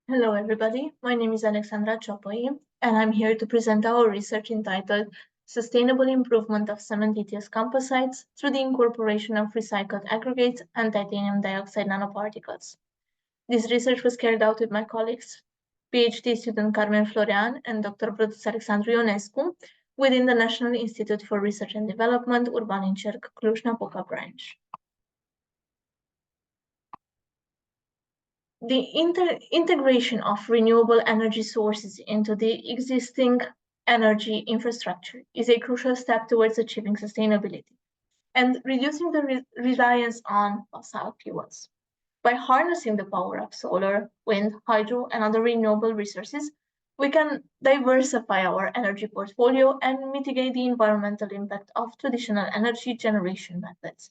Hello, everybody. My name is Alexandra Chopoi, and I'm here to present our research entitled Sustainable Improvement of Cementitious Composites through the Incorporation of Recycled Aggregates and Titanium Dioxide Nanoparticles. This research was carried out with my colleagues, PhD student Carmen Florean and Dr. Produs Alexandru Ionescu, within the National Institute for Research and Development, Urban Cerc, Cluj-Napoca branch. The integration of renewable energy sources into the existing energy infrastructure is a crucial step towards achieving sustainability and reducing the reliance on fossil fuels. By harnessing the power of solar, wind, hydro, and other renewable resources, we can diversify our energy portfolio and mitigate the environmental impact of traditional energy generation methods.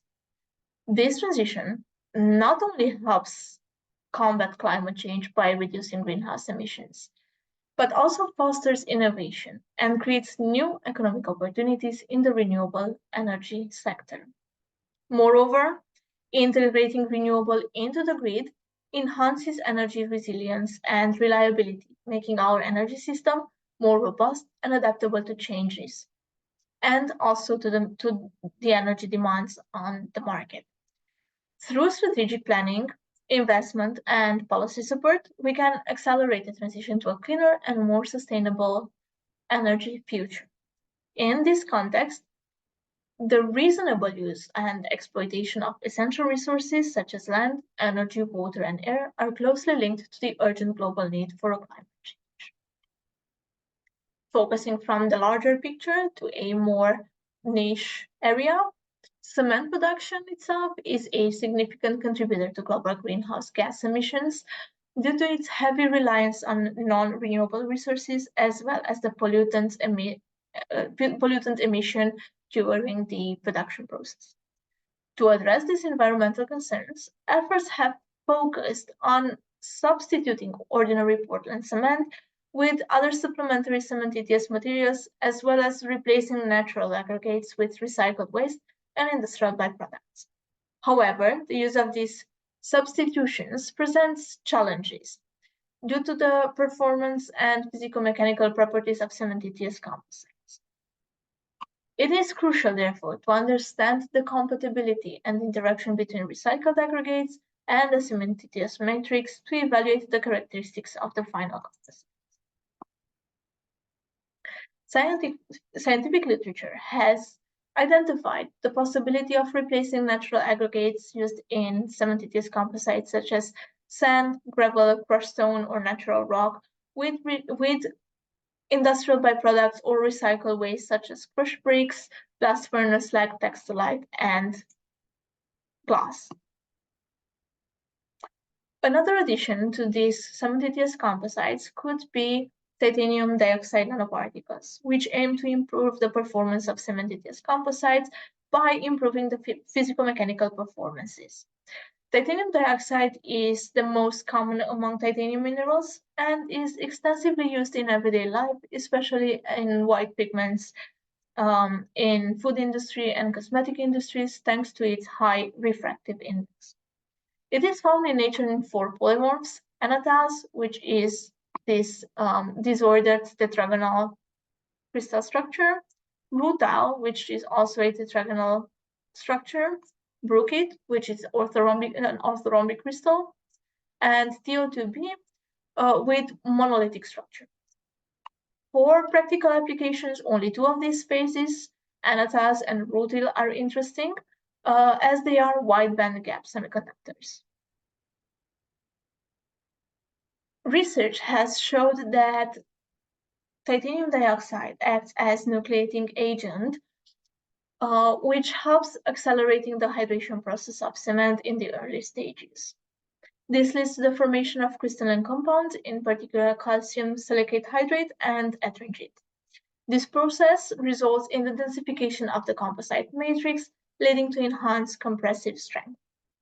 This transition not only helps combat climate change by reducing greenhouse emissions, but also fosters innovation and creates new economic opportunities in the renewable energy sector. Moreover, integrating renewable into the grid enhances energy resilience and reliability, making our energy system more robust and adaptable to changes, and also to the energy demands on the market. Through strategic planning, investment, and policy support, we can accelerate the transition to a cleaner and more sustainable energy future. In this context, the reasonable use and exploitation of essential resources such as land, energy, water, and air are closely linked to the urgent global need for a climate change. Focusing from the larger picture to a more niche area, cement production itself is a significant contributor to global greenhouse gas emissions due to its heavy reliance on non-renewable resources as well as the pollutant emission during the production process. To address these environmental concerns, efforts have focused on substituting ordinary Portland cement with other supplementary cementitious materials, as well as replacing natural aggregates with recycled waste and industrial byproducts. However, the use of these substitutions presents challenges due to the performance and physico-mechanical properties of cementitious composites. It is crucial, therefore, to understand the compatibility and interaction between recycled aggregates and the cementitious matrix to evaluate the characteristics of the final composite. Scientific literature has identified the possibility of replacing natural aggregates used in cementitious composites such as sand, gravel, crushed stone, or natural rock with industrial byproducts or recycled waste such as crushed bricks, blast furnace slag textolite, and glass. Another addition to these cementitious composites could be titanium dioxide nanoparticles, which aim to improve the performance of cementitious composites by improving the physico-mechanical performances. Titanium dioxide is the most common among titanium minerals and is extensively used in everyday life, especially in white pigments in food industry and cosmetic industries, thanks to its high refractive index. It is found in nature in four polymorphs: anatase, which is this disordered tetragonal crystal structure; rutile, which is also a tetragonal structure; brookite, which is an orthorhombic crystal; and TO2b with monolithic structure. For practical applications, only two of these phases, anatase and rutile, are interesting, as they are wide bandgap semiconductors. Research has showed that titanium dioxide acts as nucleating agent, which helps accelerating the hydration process of cement in the early stages. This leads to the formation of crystalline compounds, in particular calcium silicate hydrate and ettringite. This process results in the densification of the composite matrix, leading to enhanced compressive strength.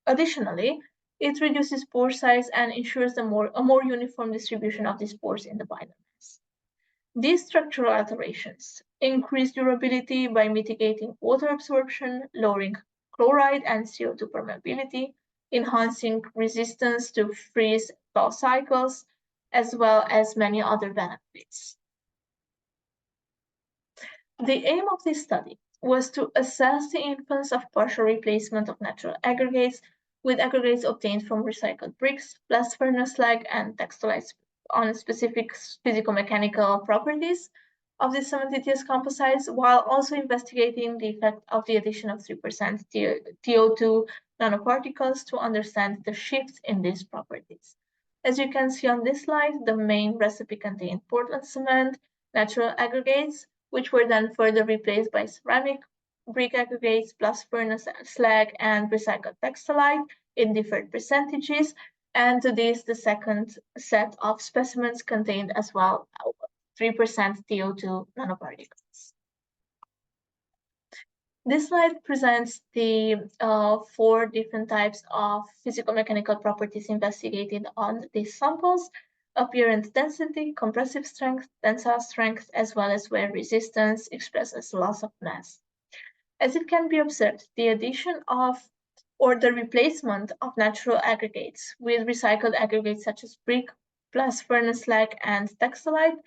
Additionally, it reduces pore size and ensures a more uniform distribution of these pores in the binder mass. These structural alterations increase durability by mitigating water absorption, lowering chloride and CO2 permeability, enhancing resistance to freeze-thaw cycles, as well as many other benefits. The aim of this study was to assess the influence of partial replacement of natural aggregates with aggregates obtained from recycled bricks, blast furnace slag, and textiles on specific physico-mechanical properties of the cementitious composites, while also investigating the effect of the addition of 3% TO2 nanoparticles to understand the shifts in these properties. As you can see on this slide, the main recipe contained Portland cement, natural aggregates, which were then further replaced by ceramic brick aggregates, blast furnace slag, and recycled textolite in different percentages. And to this, the second set of specimens contained as well 3% TO2 nanoparticles. This slide presents the 4 different types of physico-mechanical properties investigated on these samples: appearance density, compressive strength, tensile strength, as well as wear resistance expressed as loss of mass. As it can be observed, the addition of or the replacement of natural aggregates with recycled aggregates such as brick, blast furnace slag, and textolite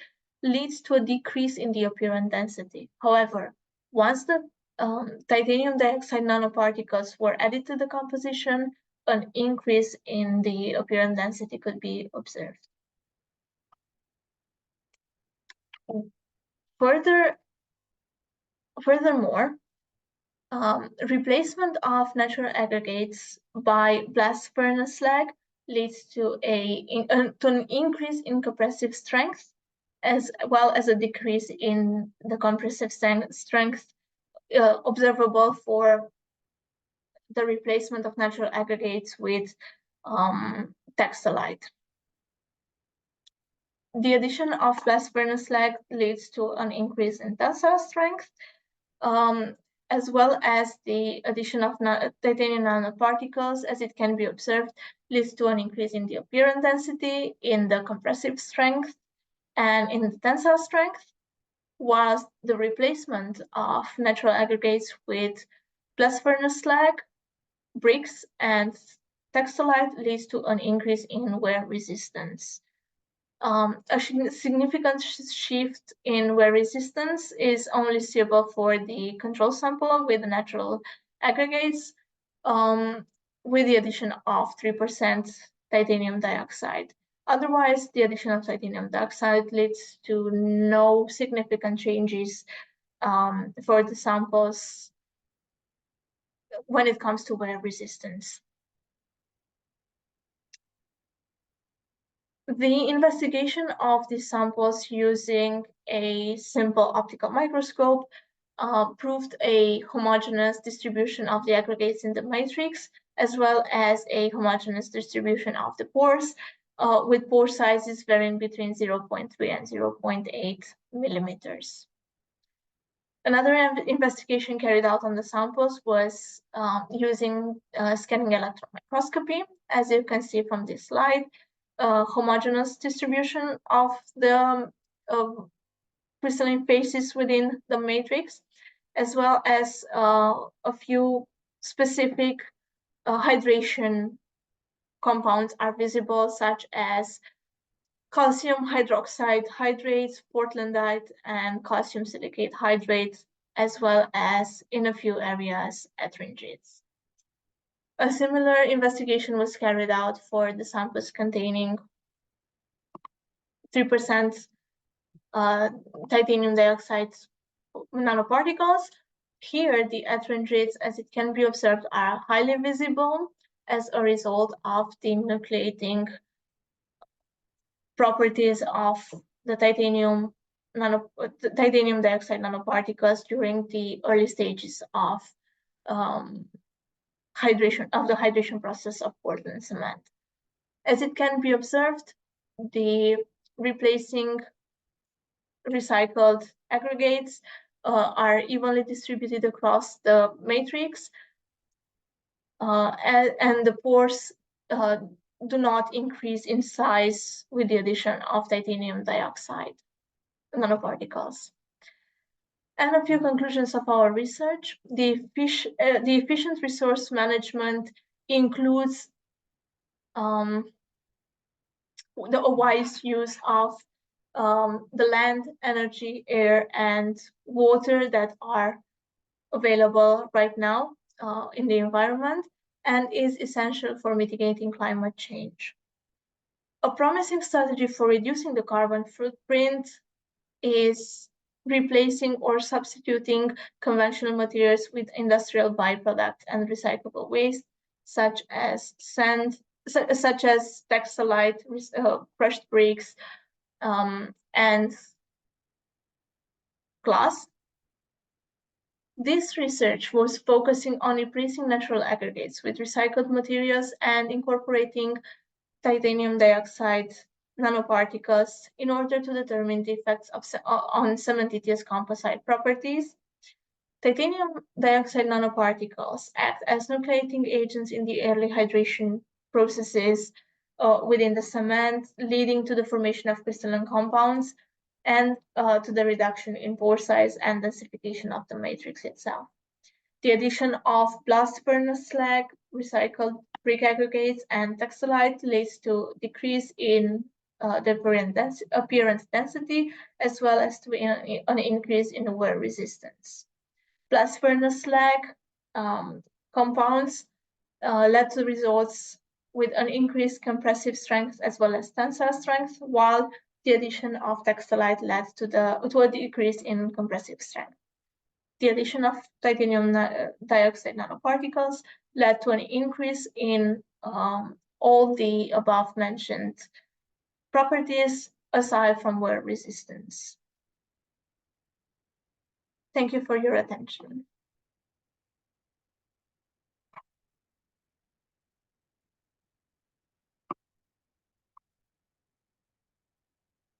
leads to a decrease in the appearance density. However, once the titanium dioxide nanoparticles were added to the composition, an increase in the appearance density could be observed. Furthermore, replacement of natural aggregates by blast furnace slag leads to an increase in compressive strength, as well as a decrease in the compressive strength observable for the replacement of natural aggregates with textolite. The addition of blast furnace slag leads to an increase in tensile strength, as well as the addition of titanium nanoparticles, as it can be observed, leads to an increase in the appearance density, in the compressive strength, and in the tensile strength, whilst the replacement of natural aggregates with blast furnace slag, bricks, and textolite leads to an increase in wear resistance. A significant shift in wear resistance is only seeable for the control sample with natural aggregates, with the addition of 3% titanium dioxide. Otherwise, the addition of titanium dioxide leads to no significant changes for the samples when it comes to wear resistance. The investigation of these samples using a simple optical microscope proved a homogeneous distribution of the aggregates in the matrix, as well as a homogeneous distribution of the pores, with pore sizes varying between 0.3 and 0.8 millimeters. Another investigation carried out on the samples was using scanning electron microscopy. As you can see from this slide, homogeneous distribution of the crystalline phases within the matrix, as well as a few specific hydration compounds are visible, such as calcium hydroxide hydrates, portlandite, and calcium silicate hydrates, as well as in a few areas ettringite. A similar investigation was carried out for the samples containing 3% titanium dioxide nanoparticles. Here, the ettringites, as it can be observed, are highly visible as a result of the nucleating properties of the titanium dioxide nanoparticles during the early stages of the hydration process of Portland cement. As it can be observed, the replacing recycled aggregates are evenly distributed across the matrix, and the pores do not increase in size with the addition of titanium dioxide nanoparticles. And a few conclusions of our research. The efficient resource management includes a wise use of the land, energy, air, and water that are available right now in the environment, and is essential for mitigating climate change. A promising strategy for reducing the carbon footprint is replacing or substituting conventional materials with industrial byproducts and recyclable waste, such as sand, such as textolite, crushed bricks, and glass. This research was focusing on replacing natural aggregates with recycled materials and incorporating titanium dioxide nanoparticles in order to determine the effects on cementitious composite properties. Titanium dioxide nanoparticles act as nucleating agents in the early hydration processes within the cement, leading to the formation of crystalline compounds and to the reduction in pore size and densification of the matrix itself. The addition of blast furnace slag, recycled brick aggregates, and textolite leads to decrease in the apparent density, as well as to an increase in wear resistance. Blast furnace slag compounds led to results with an increased compressive strength as well as tensile strength, while the addition of textolite led to a decrease in compressive strength. The addition of titanium dioxide nanoparticles led to an increase in all the above mentioned properties aside from wear resistance. Thank you for your attention.